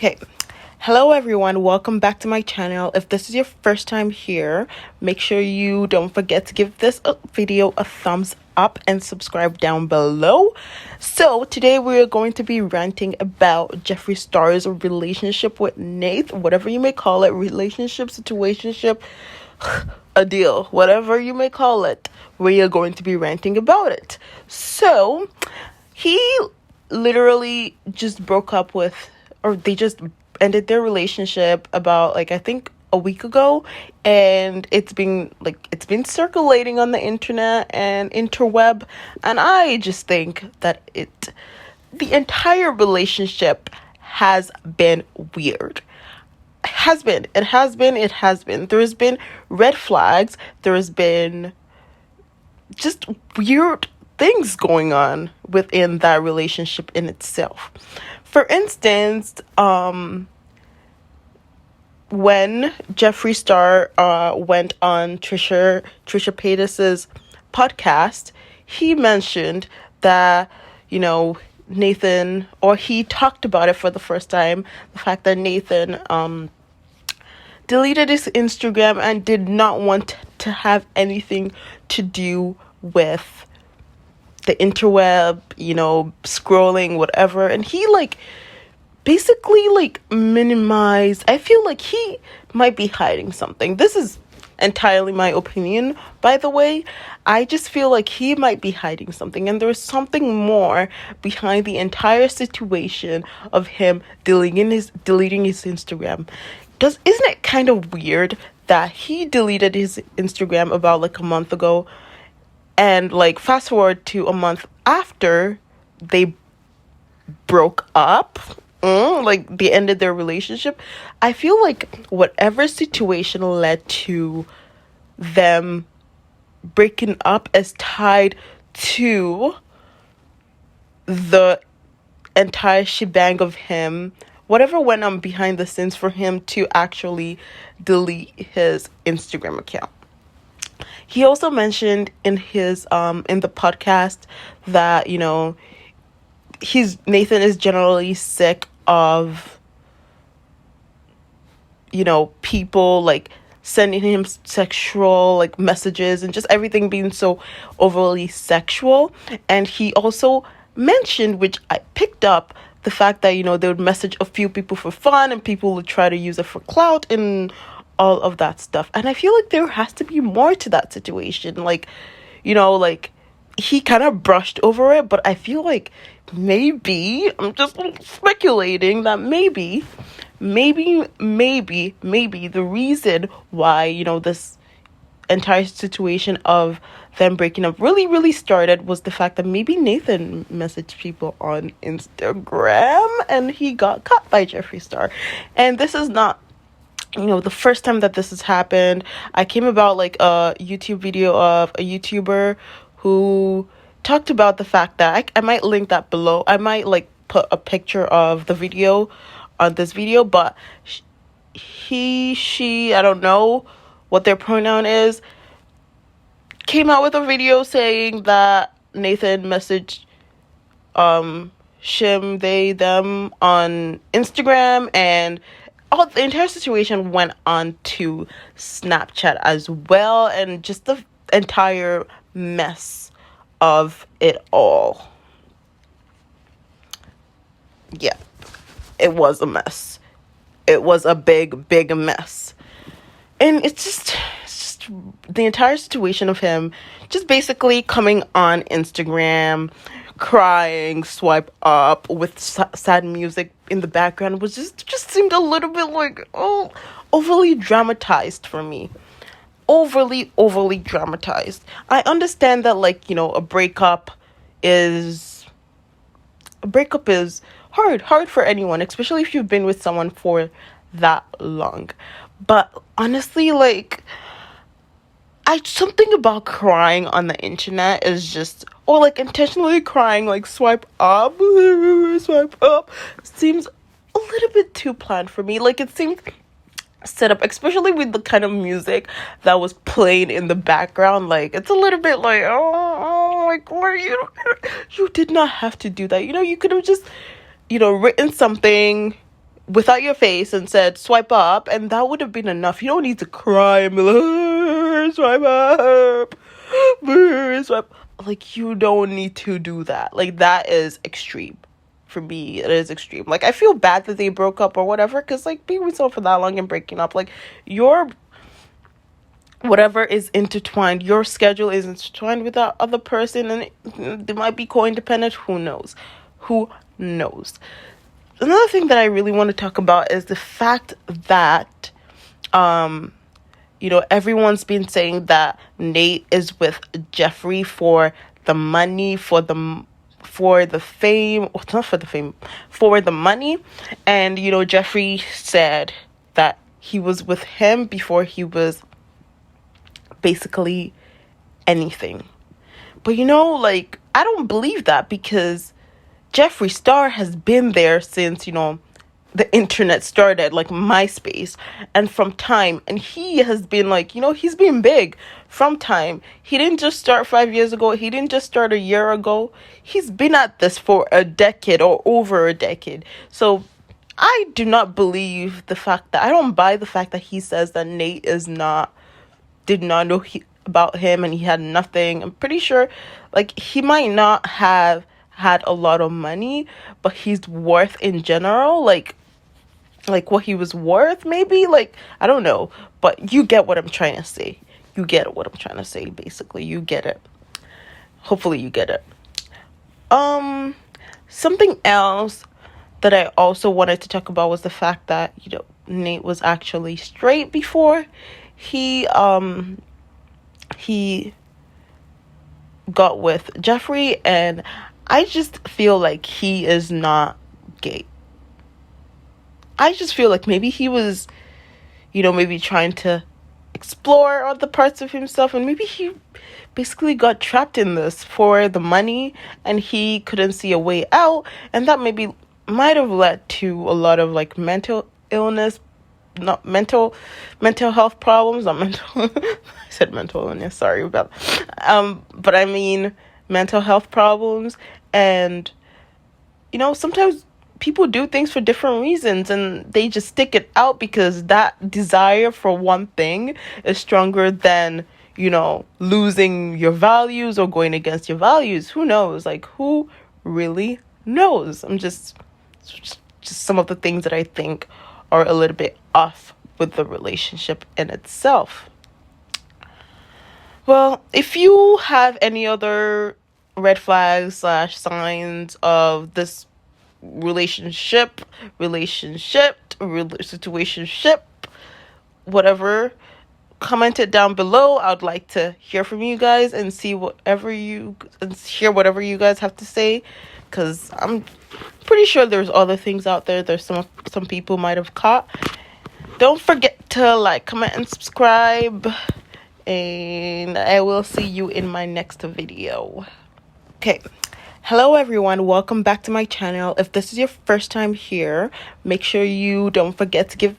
Okay, hello everyone, welcome back to my channel. If this is your first time here, make sure you don't forget to give this video a thumbs up and subscribe down below. So today we're going to be ranting about Jeffree Star's relationship with Nate, whatever you may call it, relationship, situationship, a deal, whatever you may call it. We are going to be ranting about it. So he literally just broke up with, or they just ended their relationship about, like, I think a week ago, and it's been circulating on the internet and interweb, and I just think that the entire relationship has been weird. It has been. There's been red flags. There's been just weird things going on within that relationship in itself. For instance, when Jeffree Star went on Trisha Paytas's podcast, he mentioned that, Nathan, or he talked about it for the first time, the fact that Nathan deleted his Instagram and did not want to have anything to do with the interweb, scrolling, whatever. And he basically minimized. I feel like he might be hiding something. This is entirely my opinion, by the way. I just feel like he might be hiding something, and there's something more behind the entire situation of him deleting his Instagram. Isn't it kind of weird that he deleted his Instagram about a month ago, and fast forward to a month after they broke up, they ended their relationship? I feel like whatever situation led to them breaking up is tied to the entire shebang of him, whatever went on behind the scenes for him to actually delete his Instagram account. He also mentioned in his in the podcast that Nathan is generally sick of people sending him sexual messages and just everything being so overly sexual. And he also mentioned, which I picked up, the fact that they would message a few people for fun and people would try to use it for clout and all of that stuff. And I feel like there has to be more to that situation. He kind of brushed over it, but I feel like maybe, I'm just speculating that maybe the reason why, this entire situation of them breaking up really started was the fact that maybe Nathan messaged people on Instagram and he got caught by Jeffree Star. And this is not the first time that this has happened. I came about a YouTube video of a YouTuber who talked about the fact that I might link that below. I might put a picture of the video on this video, but she, I don't know what their pronoun is, came out with a video saying that Nathan messaged shim, they, them on Instagram, and the entire situation went on to Snapchat as well, and just the entire mess of it all. Yeah, it was a mess. It was a big mess. And it's just the entire situation of him just basically coming on Instagram, crying, swipe up with sad music in the background was just seemed a little bit overly dramatized for me. Overly dramatized. I understand that a breakup is hard for anyone, especially if you've been with someone for that long. But honestly, something about crying on the internet is just, or intentionally crying, swipe up, seems a little bit too planned for me. It seems set up, especially with the kind of music that was playing in the background. It's a little bit what you did not have to do that. You could have just written something without your face and said swipe up, and that would have been enough. You don't need to cry and be like, swipe up, swipe. Like, you don't need to do that. Like, that is extreme. For me, it is extreme. Like, I feel bad that they broke up or whatever, because like being with someone for that long and breaking up, like, your whatever is intertwined, your schedule is intertwined with that other person, and they might be co-independent. Who knows? Who knows? Another thing that I really want to talk about is the fact that everyone's been saying that Nate is with Jeffree for the money, for the fame, not for the fame, for the money. And Jeffree said that he was with him before he was basically anything. But like, I don't believe that, because Jeffree Star has been there since the internet started, like MySpace, and from time, and he has been like, he's been big from time. He didn't just start 5 years ago. He didn't just start a year ago. He's been at this for a decade or over a decade. So I do not believe I don't buy the fact that he says that Nate did not know about him and he had nothing. I'm pretty sure, like, he might not have had a lot of money, but his worth in general, like what he was worth, maybe, like, I don't know, but you get what I'm trying to say. You get what I'm trying to say, basically. You get it. Hopefully you get it. Something else that I also wanted to talk about was the fact that, Nate was actually straight before he got with Jeffree, and I just feel like he is not gay. I just feel like maybe he was, maybe trying to explore other parts of himself, and maybe he basically got trapped in this for the money and he couldn't see a way out, and that maybe might have led to a lot of like mental illness, not mental health problems, not mental I said mental illness, sorry about but I mean mental health problems. And sometimes people do things for different reasons, and they just stick it out because that desire for one thing is stronger than losing your values or going against your values. Who knows? Like, who really knows? I'm just some of the things that I think are a little bit off with the relationship in itself. Well, if you have any other red flags / signs of this situationship, whatever, comment it down below. I would like to hear from you guys and hear whatever you guys have to say, because I'm pretty sure there's other things out there. There's some people might have caught. Don't forget to like, comment, and subscribe, and I will see you in my next video. Okay. Hello everyone, welcome back to my channel. If this is your first time here, make sure you don't forget to give